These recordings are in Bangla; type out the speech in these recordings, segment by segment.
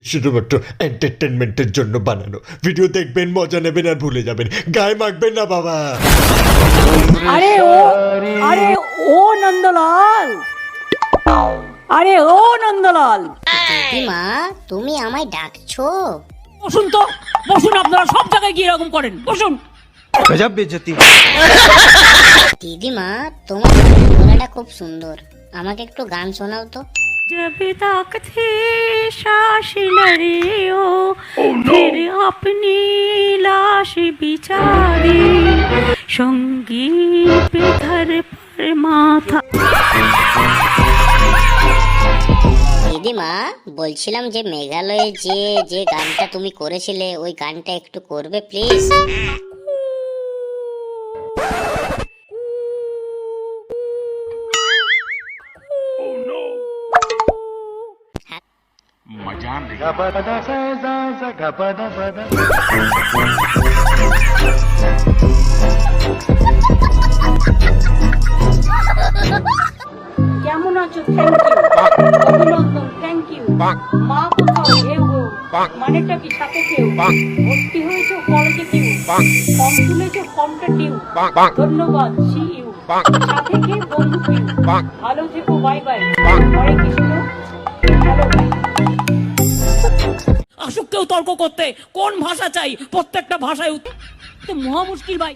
শুধুমাত্র এন্টারটেনমেন্টের জন্য বানানো ভিডিও দেখবেন, মজা নেবেন আর ভুলে যাবেন, গায়ে মাখবেন না বাবা। আরে ও নন্দলাল, আরে ও নন্দলাল, দিদিমা তুমি আমায় ডাকছো? বসুন তো, বসুন। আপনারা সব জায়গায় গিয়ে এরকম করেন, বসুন। गजब बेइज्जती। দিদিমা তোমার গলাটা খুব সুন্দর, আমাকে একটু গান শোনাও তো। जब तक थी सांस लड़े हो फिर अपनी लाश बिचारी संगीत पे धर पर माथा। দিদিমা বলছিলাম যে মেঘালয়ে যে যে গানটা তুমি করেছিলে ওই গানটা একটু করবে প্লিজ? কেমন আছো? থ্যাংক ইউ, অভিনন্দন, থ্যাংক ইউ। মা কোথাও? ঢেউ গো। মানেটা কি? সাথে কেউ? ভর্তি হয়েছে কলেজে কেউ? ফর্ম তুলেছে, ফর্মটা ডিউ। ধন্যবাদ, সি ইউ। সাথে কে? বন্ধু কেউ? ভালো থেকো, বাই বাই। হরে কৃষ্ণ, হ্যালো বাই। আসুক কেউ তর্ক করতে, কোন ভাষা চাই? প্রত্যেকটা ভাষায় মহা মুশকিল ভাই।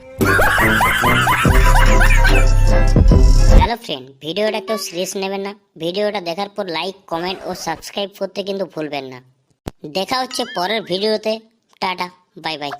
হ্যালো ফ্রেন্ড, ভিডিওটা কেউ সিরিয়াস নেবেন না। ভিডিওটা দেখার পর লাইক, কমেন্ট ও সাবস্ক্রাইব করতে কিন্তু ভুলবেন না। দেখা হচ্ছে পরের ভিডিওতে। Tata, bye bye.